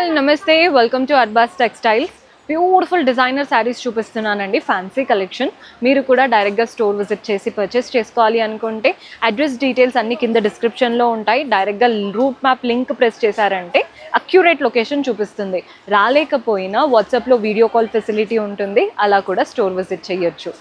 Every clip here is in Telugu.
ఆల్ నమస్తే, welcome to Arbaz textiles. Beautiful designer saris చూపిస్తున్నానండి, ఫ్యాన్సీ కలెక్షన్. మీరు కూడా డైరెక్ట్గా స్టోర్ విజిట్ చేసి పర్చేస్ చేసుకోవాలి అనుకుంటే అడ్రస్ డీటెయిల్స్ అన్ని కింద డిస్క్రిప్షన్లో ఉంటాయి. డైరెక్ట్గా రూట్ మ్యాప్ లింక్ ప్రెస్ చేశారంటే అక్యురేట్ లొకేషన్ చూపిస్తుంది. రాలేకపోయినా వాట్సాప్లో వీడియో కాల్ ఫెసిలిటీ ఉంటుంది, అలా కూడా స్టోర్ విజిట్ చేయొచ్చు.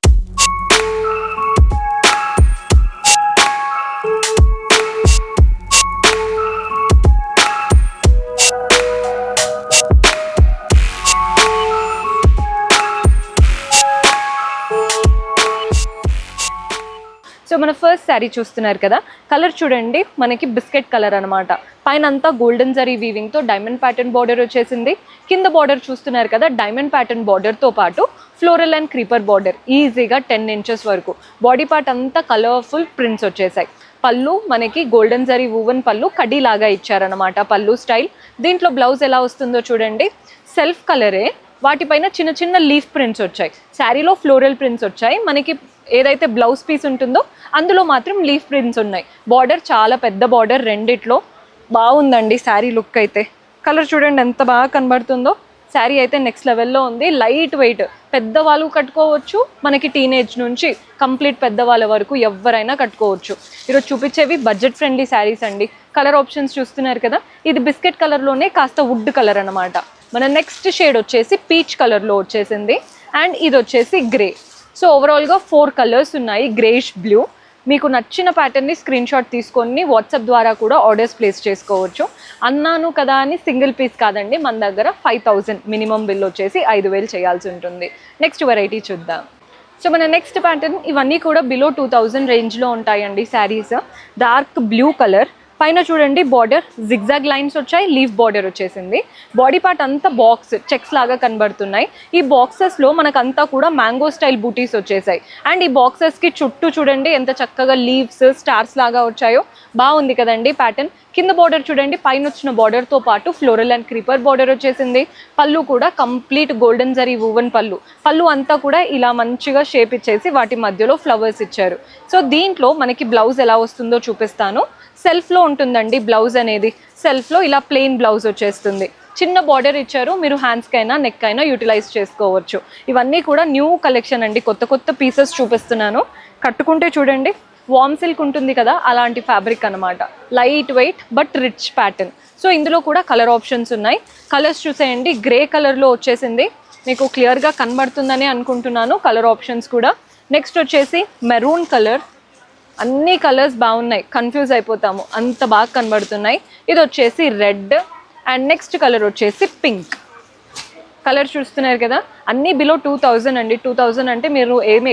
సో మన ఫస్ట్ శారీ చూస్తున్నారు కదా, కలర్ చూడండి, మనకి బిస్కెట్ కలర్ అనమాట. పైన అంతా గోల్డెన్ జరీ వీవింగ్తో డైమండ్ ప్యాటర్న్ బార్డర్ వచ్చేసింది. కింద బార్డర్ చూస్తున్నారు కదా, డైమండ్ ప్యాటర్న్ బార్డర్తో పాటు ఫ్లోరల్ అండ్ క్రీపర్ బార్డర్ ఈజీగా 10 ఇంచెస్ వరకు. బాడీ పార్ట్ అంతా కలర్ఫుల్ ప్రింట్స్ వచ్చేసాయి. పళ్ళు మనకి గోల్డెన్ జరీ వూవెన్ పళ్ళు కడ్డీ లాగా ఇచ్చారనమాట, పళ్ళు స్టైల్. దీంట్లో బ్లౌజ్ ఎలా వస్తుందో చూడండి, సెల్ఫ్ కలరే, వాటిపైన చిన్న చిన్న లీఫ్ ప్రింట్స్ వచ్చాయి. శారీలో ఫ్లోరల్ ప్రింట్స్ వచ్చాయి. మనకి ఏదైతే బ్లౌజ్ పీస్ ఉంటుందో అందులో మాత్రం లీఫ్ ప్రింట్స్ ఉన్నాయి. బార్డర్ చాలా పెద్ద బార్డర్, రెండిట్లో బాగుందండి శారీ లుక్ అయితే. కలర్ చూడండి ఎంత బాగా కనబడుతుందో. శారీ అయితే నెక్స్ట్ లెవెల్లో ఉంది. లైట్ వెయిట్, పెద్దవాళ్ళు కట్టుకోవచ్చు, మనకి టీనేజ్ నుంచి కంప్లీట్ పెద్దవాళ్ళ వరకు ఎవరైనా కట్టుకోవచ్చు. ఈరోజు చూపించేవి బడ్జెట్ ఫ్రెండ్లీ శారీస్ అండి. కలర్ ఆప్షన్స్ చూస్తున్నారు కదా, ఇది బిస్కెట్ కలర్లోనే కాస్త వుడ్ కలర్ అనమాట. మన నెక్స్ట్ షేడ్ వచ్చేసి పీచ్ కలర్లో వచ్చేసింది, అండ్ ఇది వచ్చేసి గ్రే. సో ఓవరాల్గా 4 కలర్స్ ఉన్నాయి, గ్రేష్ బ్లూ. మీకు నచ్చిన ప్యాటర్న్ని స్క్రీన్ షాట్ తీసుకొని వాట్సాప్ ద్వారా కూడా ఆర్డర్స్ ప్లేస్ చేసుకోవచ్చు. అన్నాను కదా అని సింగిల్ పీస్ కాదండి, మన దగ్గర 5000 మినిమం బిల్ వచ్చేసి 5000 చేయాల్సి ఉంటుంది. నెక్స్ట్ వెరైటీ చూద్దాం. సో మన నెక్స్ట్ ప్యాటర్న్, ఇవన్నీ కూడా బిలో 2000 రేంజ్లో ఉంటాయండి శారీస్. డార్క్ బ్లూ కలర్, పైన చూడండి బార్డర్ జిగ్జాగ్ లైన్స్ వచ్చాయి, లీఫ్ బార్డర్ వచ్చేసింది. బాడీ పార్ట్ అంతా బాక్స్ చెక్స్ లాగా కనబడుతున్నాయి. ఈ బాక్సెస్లో మనకంతా కూడా మ్యాంగో స్టైల్ బూటీస్ వచ్చేసాయి. అండ్ ఈ బాక్సెస్కి చుట్టూ చూడండి ఎంత చక్కగా లీవ్స్ స్టార్స్ లాగా వచ్చాయో. బాగుంది కదండి ప్యాటర్న్. కింద బార్డర్ చూడండి, పైన వచ్చిన బార్డర్తో పాటు ఫ్లోరల్ అండ్ క్రీపర్ బార్డర్ వచ్చేసింది. పళ్ళు కూడా కంప్లీట్ గోల్డెన్ జరీ వూవెన్ పళ్ళు. పళ్ళు అంతా కూడా ఇలా మంచిగా షేప్ ఇచ్చేసి వాటి మధ్యలో ఫ్లవర్స్ ఇచ్చారు. సో దీంట్లో మనకి బ్లౌజ్ ఎలా వస్తుందో చూపిస్తాను. సెల్ఫ్లో ఉంటుందండి బ్లౌజ్ అనేది. సెల్ఫ్లో ఇలా ప్లెయిన్ బ్లౌజ్ వచ్చేస్తుంది. చిన్న బార్డర్ ఇచ్చారు, మీరు హ్యాండ్స్కి అయినా నెక్ అయినా యూటిలైజ్ చేసుకోవచ్చు. ఇవన్నీ కూడా న్యూ కలెక్షన్ అండి, కొత్త కొత్త పీసెస్ చూపిస్తున్నాను. కట్టుకుంటే చూడండి వామ్ సిల్క్ ఉంటుంది కదా, అలాంటి ఫ్యాబ్రిక్ అనమాట. Light weight but rich pattern. So ఇందులో కూడా కలర్ ఆప్షన్స్ ఉన్నాయి. కలర్స్ చూసేయండి, గ్రే కలర్లో వచ్చేసింది, మీకు క్లియర్గా కనబడుతుందని అనుకుంటున్నాను కలర్ ఆప్షన్స్ కూడా. నెక్స్ట్ వచ్చేసి మెరూన్ కలర్. అన్ని కలర్స్ బాగున్నాయి, కన్ఫ్యూజ్ అయిపోతాము, అంత బాగా కనబడుతున్నాయి. ఇది వచ్చేసి రెడ్, అండ్ నెక్స్ట్ కలర్ వచ్చేసి పింక్. కలర్ చూస్తున్నారు కదా, అన్నీ బిలో 2000 అండి. 2000 అంటే మీరు ఏమి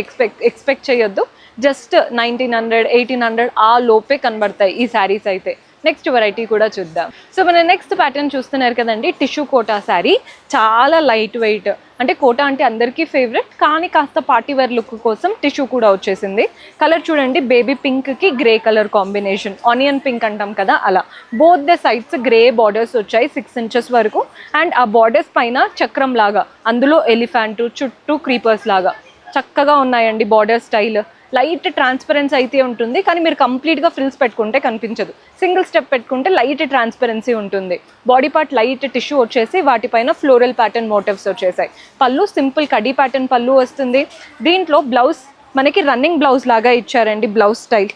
ఎక్స్పెక్ట్ చేయొద్దు. జస్ట్ 1900, 1800 ఆ లోపే కనబడతాయి ఈ శారీస్ అయితే. నెక్స్ట్ వెరైటీ కూడా చూద్దాం. సో మన నెక్స్ట్ ప్యాటర్న్ చూస్తున్నారు కదండి, టిష్యూ కోటా శారీ. చాలా లైట్ వెయిట్, అంటే కోటా అంటే అందరికీ ఫేవరెట్, కానీ కాస్త పార్టీ వేర్ లుక్ కోసం టిష్యూ కూడా వచ్చేసింది. కలర్ చూడండి, బేబీ పింక్కి grey colour combination, onion pink అంటాం కదా అలా. Both the sides grey borders వచ్చాయి 6 ఇంచెస్ వరకు. అండ్ ఆ బార్డర్స్ పైన చక్రం లాగా, అందులో ఎలిఫెంట్, చుట్టూ క్రీపర్స్ లాగా చక్కగా ఉన్నాయండి బార్డర్ స్టైల్. లైట్ ట్రాన్స్పరెన్సీ అయితే ఉంటుంది, కానీ మీరు కంప్లీట్గా ఫ్రిల్స్ పెట్టుకుంటే కనిపించదు. సింగిల్ స్టెప్ పెట్టుకుంటే లైట్ ట్రాన్స్పరెన్సీ ఉంటుంది. బాడీ పార్ట్ లైట్ టిష్యూ వచ్చేసి వాటిపైన ఫ్లోరల్ ప్యాటర్న్ మోటివ్స్ వచ్చేసాయి. పళ్ళు సింపుల్ కడీ ప్యాటర్న్ పళ్ళు వస్తుంది. దీంట్లో బ్లౌజ్ మనకి రన్నింగ్ బ్లౌజ్ లాగా ఇచ్చారండి, బ్లౌజ్ స్టైల్.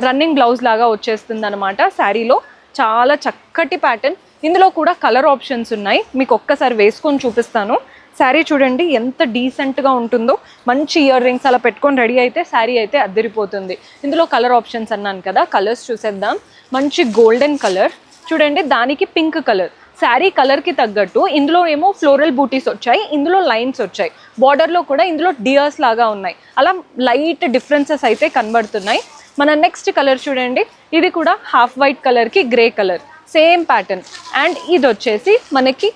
రన్నింగ్ బ్లౌజ్ లాగా వచ్చేస్తుంది అనమాట శారీలో. చాలా చక్కటి ప్యాటర్న్. ఇందులో కూడా కలర్ ఆప్షన్స్ ఉన్నాయి, మీకు ఒక్కసారి వేసుకొని చూపిస్తాను. శారీ చూడండి ఎంత డీసెంట్గా ఉంటుందో. మంచి ఇయర్ రింగ్స్ అలా పెట్టుకొని రెడీ అయితే శారీ అయితే అద్దరిపోతుంది. ఇందులో కలర్ ఆప్షన్స్ అన్నాను కదా, కలర్స్ చూసేద్దాం. మంచి గోల్డెన్ కలర్ చూడండి, దానికి పింక్ కలర్. శారీ కలర్కి తగ్గట్టు ఇందులో ఏమో ఫ్లోరల్ బూటీస్ వచ్చాయి, ఇందులో లైన్స్ వచ్చాయి. బార్డర్లో కూడా ఇందులో డియర్స్ లాగా ఉన్నాయి. అలా లైట్ డిఫరెన్సెస్ అయితే కనబడుతున్నాయి. మన నెక్స్ట్ కలర్ చూడండి, ఇది కూడా హాఫ్ వైట్ కలర్కి grey colour, same pattern. And ఇది వచ్చేసి మనకి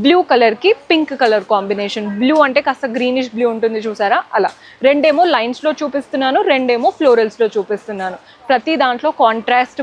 బ్లూ కలర్కి పింక్ కలర్ కాంబినేషన్. బ్లూ అంటే కాస్త గ్రీనిష్ బ్లూ ఉంటుంది చూసారా, అలా. రెండేమో లైన్స్లో చూపిస్తున్నాను, రెండేమో ఫ్లోరల్స్లో చూపిస్తున్నాను. ప్రతి దాంట్లో కాంట్రాస్ట్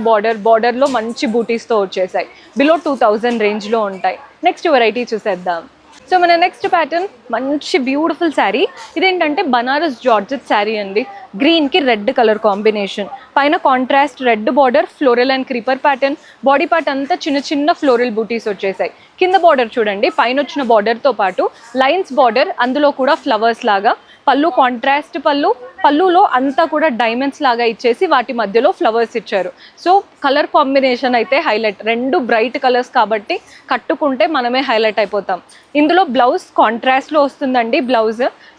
బార్డర్లో మంచి బూటీస్తో వచ్చేసాయి. బిలో 2000 రేంజ్లో ఉంటాయి. నెక్స్ట్ వెరైటీ చూసేద్దాం. సో మన నెక్స్ట్ ప్యాటర్న్ మంచి బ్యూటిఫుల్ శారీ. ఇదేంటంటే బనారస్ జార్జెట్ శారీ అండి. గ్రీన్కి రెడ్ కలర్ కాంబినేషన్, పైన contrast red border, floral and creeper pattern. Body part అంతా చిన్న చిన్న ఫ్లోరల్ బూటీస్ వచ్చేసాయి. కింద బార్డర్ చూడండి, పైన వచ్చిన బార్డర్తో పాటు లైన్స్ బార్డర్, అందులో కూడా ఫ్లవర్స్ లాగా. పళ్ళు కాంట్రాస్ట్ పళ్ళు, పళ్ళులో అంతా కూడా డైమండ్స్ లాగా ఇచ్చేసి వాటి మధ్యలో ఫ్లవర్స్ ఇచ్చారు. సో కలర్ కాంబినేషన్ అయితే హైలైట్. రెండు బ్రైట్ కలర్స్ కాబట్టి కట్టుకుంటే మనమే హైలైట్ అయిపోతాం. ఇందులో బ్లౌజ్ కాంట్రాస్ట్లో వస్తుందండి.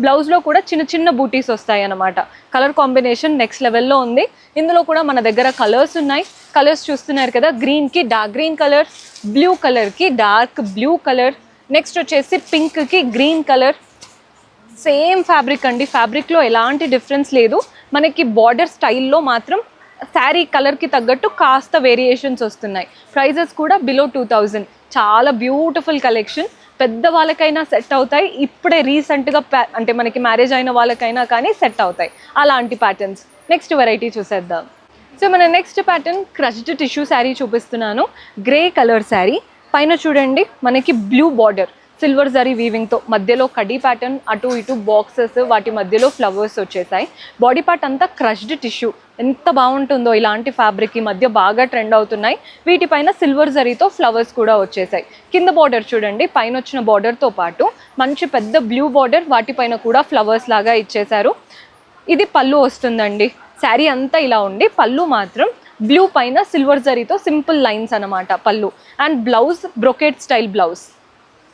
బ్లౌజ్లో కూడా చిన్న చిన్న బూటీస్ వస్తాయి అన్నమాట. కలర్ కాంబినేషన్ నెక్స్ట్ లెవెల్లో ఉంది. ఇందులో కూడా మన దగ్గర కలర్స్ ఉన్నాయి. కలర్స్ చూస్తున్నారు కదా, గ్రీన్కి డార్క్ గ్రీన్ కలర్, బ్లూ కలర్కి డార్క్ బ్లూ కలర్, నెక్స్ట్ వచ్చేసి పింక్కి గ్రీన్ కలర్. సేమ్ ఫ్యాబ్రిక్ అండి, ఫ్యాబ్రిక్లో ఎలాంటి డిఫరెన్స్ లేదు. మనకి బార్డర్ స్టైల్లో మాత్రం శారీ కలర్కి తగ్గట్టు కాస్త వేరియేషన్స్ వస్తున్నాయి. ప్రైజెస్ కూడా బిలో 2000. చాలా బ్యూటిఫుల్ కలెక్షన్. పెద్ద వాళ్ళకైనా సెట్ అవుతాయి. ఇప్పుడే రీసెంట్గా అంటే మనకి మ్యారేజ్ అయిన వాళ్ళకైనా కానీ సెట్ అవుతాయి అలాంటి ప్యాటర్న్స్. నెక్స్ట్ వెరైటీ చూసేద్దాం. సో మన next pattern crushed tissue sari చూపిస్తున్నాను. గ్రే కలర్ శారీ, పైన చూడండి మనకి బ్లూ బార్డర్, సిల్వర్ జరీ వీవింగ్తో, మధ్యలో కడీ ప్యాటర్న్, అటు ఇటు బాక్సెస్, వాటి మధ్యలో ఫ్లవర్స్ వచ్చేసాయి. బాడీ పార్ట్ అంతా క్రష్డ్ టిష్యూ. ఎంత బాగుంటుందో ఇలాంటి ఫ్యాబ్రిక్ ఈ మధ్య బాగా ట్రెండ్ అవుతున్నాయి. వీటిపైన సిల్వర్ జరీతో ఫ్లవర్స్ కూడా వచ్చేసాయి. కింద బార్డర్ చూడండి, పైన వచ్చిన బార్డర్తో పాటు మంచి పెద్ద బ్లూ బార్డర్, వాటిపైన కూడా ఫ్లవర్స్ లాగా ఇచ్చేశారు. ఇది పళ్ళు వస్తుందండి. శారీ అంతా ఇలా ఉండి పళ్ళు మాత్రం బ్లూ పైన సిల్వర్ జరీతో సింపుల్ లైన్స్ అనమాట పళ్ళు. And blouse brocade style blouse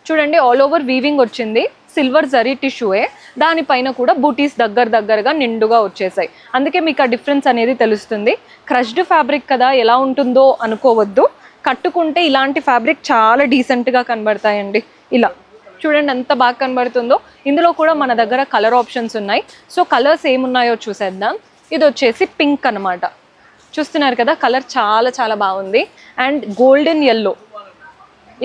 చూడండి, ఆల్ ఓవర్ వీవింగ్ వచ్చింది. సిల్వర్ జరీ టిష్యూయే, దానిపైన కూడా బూటీస్ దగ్గరగా నిండుగా వచ్చేసాయి. అందుకే మీకు ఆ డిఫరెన్స్ అనేది తెలుస్తుంది. క్రష్డ్ ఫ్యాబ్రిక్ కదా, ఎలా ఉంటుందో అనుకోవద్దు. కట్టుకుంటే ఇలాంటి ఫ్యాబ్రిక్ చాలా డీసెంట్గా కనబడతాయండి. ఇలా చూడండి ఎంత బాగా కనబడుతుందో. ఇందులో కూడా మన దగ్గర కలర్ ఆప్షన్స్ ఉన్నాయి. సో కలర్స్ ఏమున్నాయో చూసేద్దాం. ఇది వచ్చేసి పింక్ అనమాట. చూస్తున్నారు కదా, కలర్ చాలా చాలా బాగుంది. అండ్ గోల్డెన్ ఎల్లో,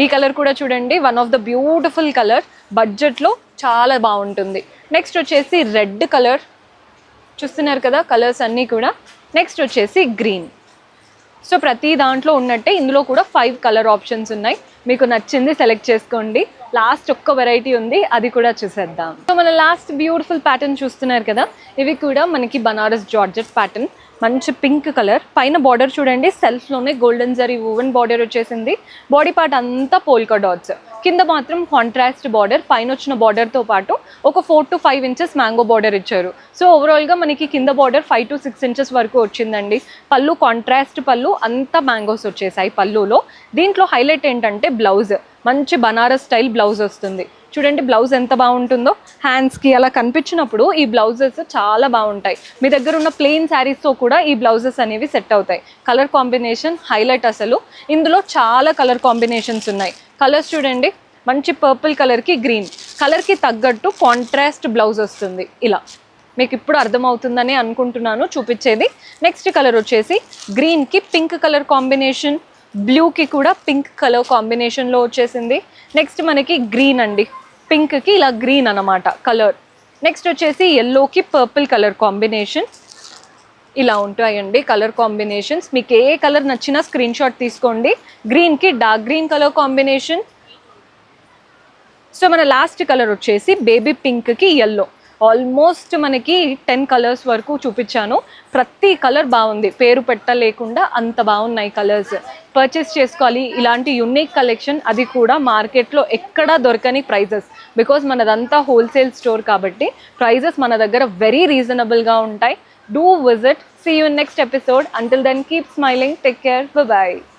ఈ కలర్ కూడా చూడండి one of the beautiful colour. బడ్జెట్లో చాలా బాగుంటుంది. నెక్స్ట్ వచ్చేసి రెడ్ కలర్, చూస్తున్నారు కదా కలర్స్ అన్నీ కూడా. నెక్స్ట్ వచ్చేసి గ్రీన్. సో ప్రతి దాంట్లో ఉన్నట్టే ఇందులో కూడా 5 కలర్ ఆప్షన్స్ ఉన్నాయి. మీకు నచ్చింది సెలెక్ట్ చేసుకోండి. లాస్ట్ ఒక్క వెరైటీ ఉంది, అది కూడా చూసేద్దాం. సో మన లాస్ట్ బ్యూటిఫుల్ ప్యాటర్న్ చూస్తున్నారు కదా, ఇవి కూడా మనకి బనారస్ జార్జెట్ ప్యాటర్న్. మంచి పింక్ కలర్, పైన బార్డర్ చూడండి సెల్ఫ్లోనే గోల్డెన్ జరీ వూవెన్ బార్డర్ వచ్చేసింది. బాడీ పార్ట్ అంతా పోల్కా డాట్స్, కింద మాత్రం కాంట్రాస్ట్ బార్డర్. పైన వచ్చిన బార్డర్తో పాటు ఒక 4 to 5 ఇంచెస్ మ్యాంగో బార్డర్ ఇచ్చారు. సో ఓవరాల్గా మనకి కింద బార్డర్ 5 to 6 ఇంచెస్ వరకు వచ్చిందండి. పళ్ళు కాంట్రాస్ట్ పళ్ళు, అంతా మ్యాంగోస్ వచ్చేసాయి పళ్ళులో. దీంట్లో హైలైట్ ఏంటంటే బ్లౌజ్, మంచి బనారస్ స్టైల్ బ్లౌజ్ వస్తుంది. చూడండి బ్లౌజ్ ఎంత బాగుంటుందో. హ్యాండ్స్కి అలా కనిపించినప్పుడు ఈ బ్లౌజెస్ చాలా బాగుంటాయి. మీ దగ్గర ఉన్న ప్లెయిన్ శారీస్తో కూడా ఈ బ్లౌజెస్ అనేవి సెట్ అవుతాయి. కలర్ కాంబినేషన్ హైలైట్ అసలు. ఇందులో చాలా కలర్ కాంబినేషన్స్ ఉన్నాయి. కలర్స్ చూడండి, మంచి పర్పుల్ కలర్కి గ్రీన్ కలర్కి తగ్గట్టు కాంట్రాస్ట్ బ్లౌజ్ వస్తుంది. ఇలా మీకు ఇప్పుడు అర్థమవుతుందని అనుకుంటున్నాను చూపించేది. నెక్స్ట్ కలర్ వచ్చేసి గ్రీన్కి పింక్ కలర్ కాంబినేషన్, బ్లూకి కూడా పింక్ కలర్ కాంబినేషన్లో వచ్చేసింది. నెక్స్ట్ మనకి గ్రీన్ అండి, పింక్కి ఇలా గ్రీన్ అన్నమాట కలర్. నెక్స్ట్ వచ్చేసి ఎల్లోకి పర్పుల్ కలర్ కాంబినేషన్. ఇలా ఉంటాయండి కలర్ కాంబినేషన్స్. మీకు ఏ కలర్ నచ్చినా స్క్రీన్ షాట్ తీసుకోండి. గ్రీన్కి dark green colour combination. So మన లాస్ట్ కలర్ వచ్చేసి బేబీ పింక్కి ఎల్లో. ఆల్మోస్ట్ మనకి 10 కలర్స్ వరకు చూపించాను. ప్రతి కలర్ బాగుంది, పేరు పెట్టలేకుండా అంత బాగున్నాయి కలర్స్. పర్చేస్ చేసుకోవాలి ఇలాంటి యునిక్ కలెక్షన్, అది కూడా మార్కెట్లో ఎక్కడా దొరకని ప్రైజెస్. బికాజ్ మనదంతా హోల్సేల్ స్టోర్ కాబట్టి ప్రైజెస్ మన దగ్గర వెరీ రీజనబుల్గా ఉంటాయి. Do visit. See you in next episode. Until then, keep smiling. Take care. Bye-bye.